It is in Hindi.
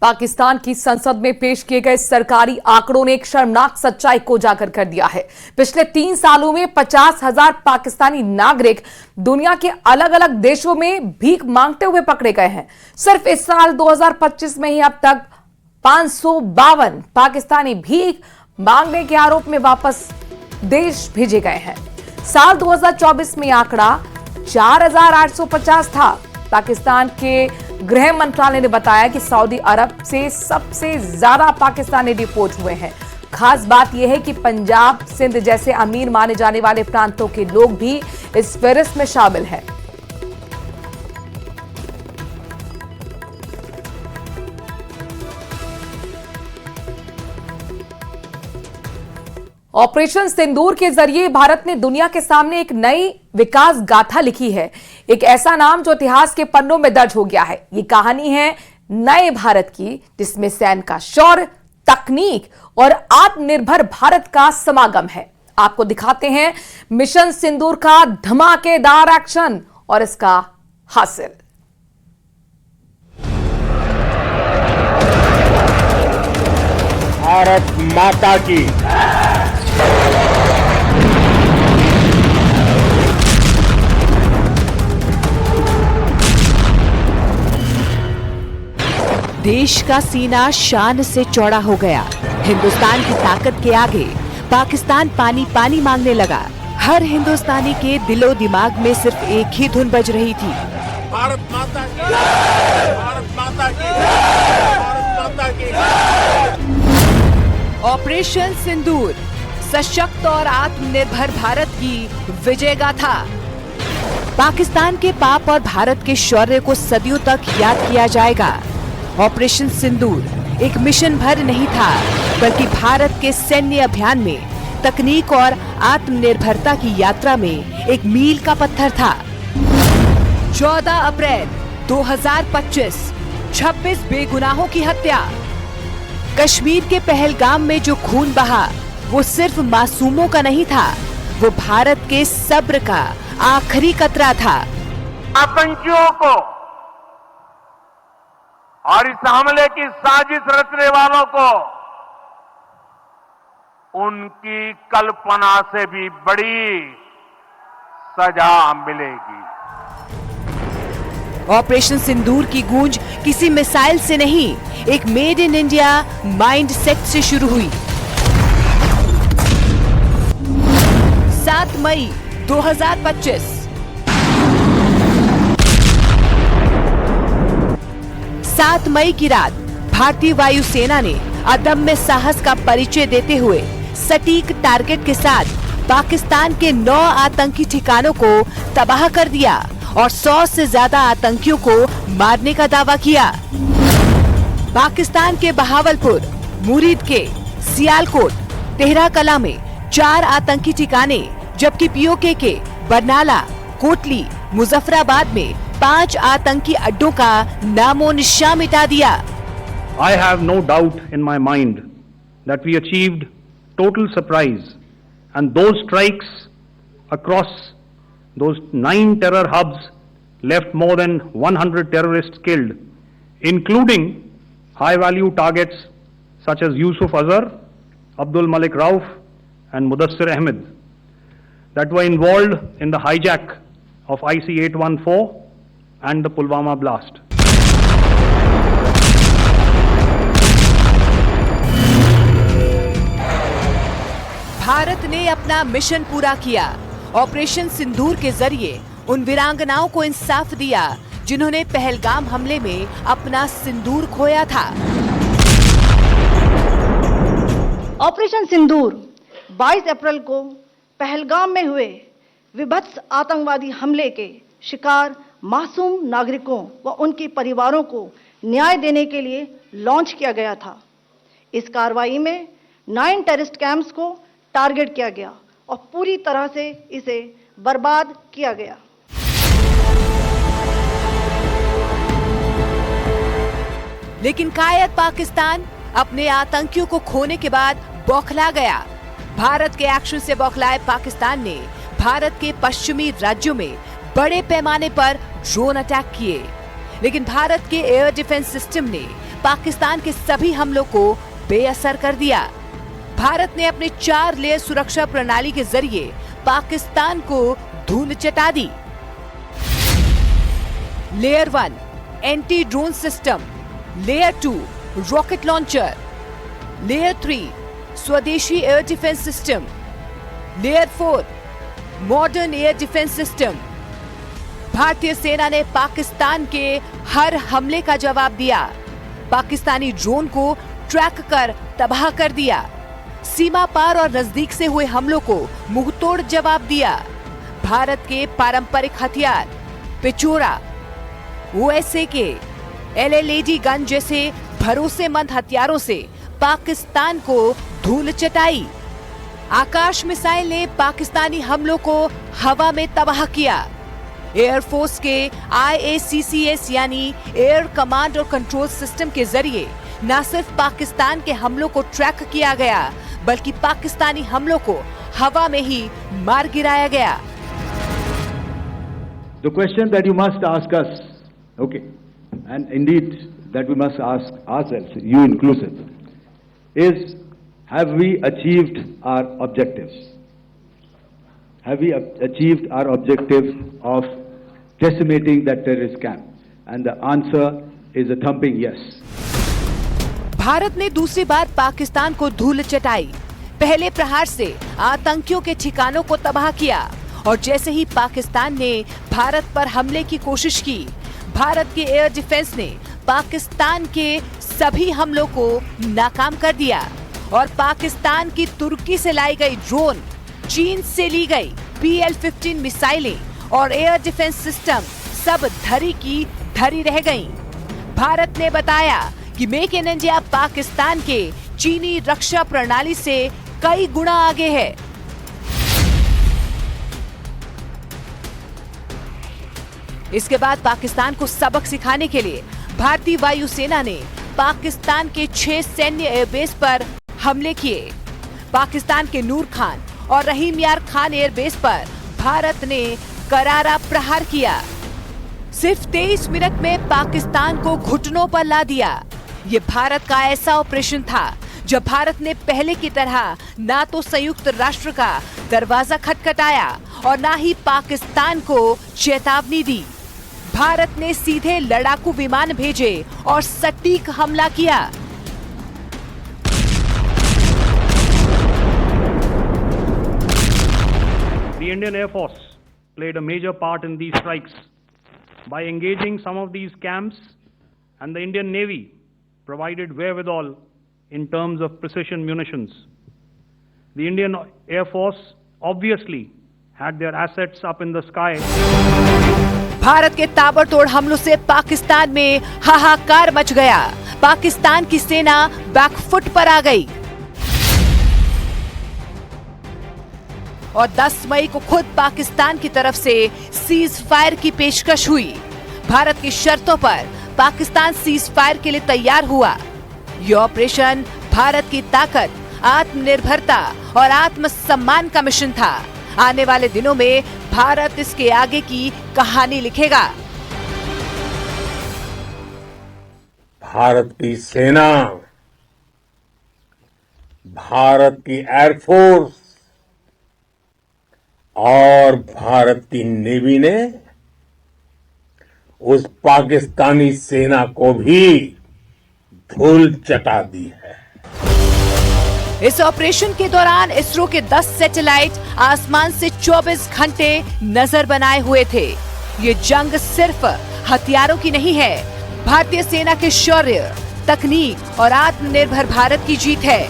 पाकिस्तान की संसद में पेश किए गए सरकारी आंकड़ों ने एक शर्मनाक सच्चाई को उजागर कर दिया है। पिछले 3 सालों में 50,000 पाकिस्तानी नागरिक दुनिया के अलग अलग देशों में भीख मांगते हुए पकड़े गए हैं। सिर्फ इस साल 2025 में ही अब तक 552 पाकिस्तानी भीख मांगने के आरोप में वापस देश भेजे गए हैं। साल 2024 में आंकड़ा 4,850 था। पाकिस्तान के गृह मंत्रालय ने बताया कि सऊदी अरब से सबसे ज्यादा पाकिस्तानी डिपोर्ट हुए हैं। खास बात यह है कि पंजाब, सिंध जैसे अमीर माने जाने वाले प्रांतों के लोग भी इस फहरिस्त में शामिल हैं। ऑपरेशन सिंदूर के जरिए भारत ने दुनिया के सामने एक नई विकास गाथा लिखी है। एक ऐसा नाम जो इतिहास के पन्नों में दर्ज हो गया है। ये कहानी है नए भारत की, जिसमें सैन्य का शौर्य, तकनीक और आत्मनिर्भर भारत का समागम है। आपको दिखाते हैं मिशन सिंदूर का धमाकेदार एक्शन और इसका हासिल। भारत माता की देश का सीना शान से चौड़ा हो गया। हिंदुस्तान की ताकत के आगे पाकिस्तान पानी पानी मांगने लगा। हर हिंदुस्तानी के दिलो दिमाग में सिर्फ एक ही धुन बज रही थी, भारत माता की, भारत माता की, भारत माता की। ऑपरेशन सिंदूर, सशक्त और आत्मनिर्भर भारत की विजय गाथा। पाकिस्तान के पाप और भारत के शौर्य को सदियों तक याद किया जाएगा। ऑपरेशन सिंदूर एक मिशन भर नहीं था, बल्कि भारत के सैन्य अभियान में तकनीक और आत्मनिर्भरता की यात्रा में एक मील का पत्थर था। 14 अप्रैल 2025, 26 बेगुनाहों की हत्या। कश्मीर के पहलगाम में जो खून बहा, वो सिर्फ मासूमों का नहीं था, वो भारत के सब्र का आखिरी कतरा था। आतंकियों को और इस हमले की साजिश रचने वालों को उनकी कल्पना से भी बड़ी सजा मिलेगी। ऑपरेशन सिंदूर की गूंज किसी मिसाइल से नहीं, एक made in India mind set से शुरू हुई। 7 मई 2025, 7 मई की रात भारतीय वायुसेना ने अदम्य साहस का परिचय देते हुए सटीक टारगेट के साथ पाकिस्तान के 9 आतंकी ठिकानों को तबाह कर दिया और 100 से ज्यादा आतंकियों को मारने का दावा किया। पाकिस्तान के बहावलपुर, मुरीद के, सियालकोट, तेहरा कला में 4 आतंकी ठिकाने, जबकि पीओके के बरनाला, कोटली, मुजफ्फराबाद में 5 आतंकी अड्डों का नामो निशान मिटा दिया। I have no doubt in my mind that we achieved total surprise, and those strikes across those 9 terror hubs left more than 100 terrorists killed, including high-value targets such as Yusuf Azhar, Abdul Malik Rauf, and Mudassir Ahmed that were involved in the hijack of IC-814 and the Pulwama blast. Bharat ने अपना मिशन पूरा किया। ऑपरेशन सिंदूर के जरिए उन वीरांगनाओं को इंसाफ दिया जिन्होंने पहलगाम हमले में अपना सिंदूर खोया था। ऑपरेशन सिंदूर 22 अप्रैल को पहलगाम में हुए विभत्स आतंकवादी हमले के शिकार मासूम नागरिकों व उनके परिवारों को न्याय देने के लिए लॉन्च किया गया था। इस कार्रवाई में 9 टेररिस्ट कैंप्स को टारगेट किया गया और पूरी तरह से इसे बर्बाद किया गया। लेकिन कायद पाकिस्तान अपने आतंकियों को खोने के बाद बौखला गया। भारत के एक्शन से बौखलाए पाकिस्तान ने भारत के पश्चिमी राज्यों में बड़े पैमाने पर ड्रोन अटैक किए। लेकिन भारत के एयर डिफेंस सिस्टम ने पाकिस्तान के सभी हमलों को बेअसर कर दिया। भारत ने अपने 4 लेयर सुरक्षा प्रणाली के जरिए पाकिस्तान को धूल चटा दी। Layer 1 anti drone system, layer 2 rocket launcher, layer 3 स्वदेशी air defence system, layer 4 modern air defence system. भारतीय सेना ने पाकिस्तान के हर हमले का जवाब दिया, पाकिस्तानी ड्रोन को ट्रैक कर तबाह कर दिया, सीमा पार और नजदीक से हुए हमलों को मुंहतोड़ जवाब दिया। भारत के पारंपरिक हथियार पिचोरा, USA के LLAD गन जैसे भरोसेमंद हथियारों से पाकिस्तान को धूल चटाई। आकाश मिसाइल ने पाकिस्तानी हमलों को हवा में तबाह किया। एयरफोर्स के IACCS यानी एयर कमांड और कंट्रोल सिस्टम के जरिए न सिर्फ पाकिस्तान के हमलों को ट्रैक किया गया, बल्कि पाकिस्तानी हमलों को हवा में ही मार गिराया गया। The question that you must ask us, okay, and indeed that we must ask ourselves, you inclusive, is have we achieved our objectives? Have we achieved our objective of decimating that terrorist camp? And the answer is a thumping yes. Bharat ने दूसरी बार पाकिस्तान को धूल चटाई। पहले प्रहार से आतंकियों के ठिकानों को तबाह किया और जैसे ही पाकिस्तान ने भारत पर हमले की कोशिश की, भारत के एयर डिफेंस ने पाकिस्तान के सभी हमलों को नाकाम कर दिया और पाकिस्तान की तुर्की से लाई गई ड्रोन, चीन से ली गई PL-15 मिसाइलें और एयर डिफेंस सिस्टम सब धरी की धरी रह गईं। भारत ने बताया कि मेक इन इंडिया पाकिस्तान के चीनी रक्षा प्रणाली से कई गुना आगे है। इसके बाद पाकिस्तान को सबक सिखाने के लिए भारतीय वायुसेना ने पाकिस्तान के 6 सैन्य एयरबेस पर हमले किए। पाकिस्तान के नूर खान और रहीम यार खान एयरबेस पर भारत ने करारा प्रहार किया। सिर्फ 23 मिनट में पाकिस्तान को घुटनों पर ला दिया। ये भारत का ऐसा ऑपरेशन था जब भारत ने पहले की तरह ना तो संयुक्त राष्ट्र का दरवाजा खटखटाया और ना ही पाकिस्तान को चेतावनी दी। भारत ने सीधे लड़ाकू विमान भेजे और सटीक हमला किया। The Indian Air Force played a major part in these strikes by engaging some of these camps, and the Indian Navy provided wherewithal in terms of precision munitions. The Indian Air Force obviously had their assets up in the sky. Bharat के ताबड़तोड़ हमलों से पाकिस्तान में हाहाकार मच गया। पाकिस्तान की सेना बैकफुट पर आ गई और 10 मई को खुद पाकिस्तान की तरफ से सीज फायर की पेशकश हुई। भारत की शर्तों पर पाकिस्तान सीज फायर के लिए तैयार हुआ। यह ऑपरेशन भारत की ताकत, आत्मनिर्भरता और आत्मसम्मान का मिशन था। आने वाले दिनों में भारत इसके आगे की कहानी लिखेगा। भारत की सेना, भारत की एयरफोर्स और भारत की नेवी ने उस पाकिस्तानी सेना को भी धूल चटा दी है। इस ऑपरेशन के दौरान इसरो के 10 सैटेलाइट आसमान से 24 घंटे नजर बनाए हुए थे। ये जंग सिर्फ हथियारों की नहीं है, भारतीय सेना के शौर्य, तकनीक और आत्मनिर्भर भारत की जीत है।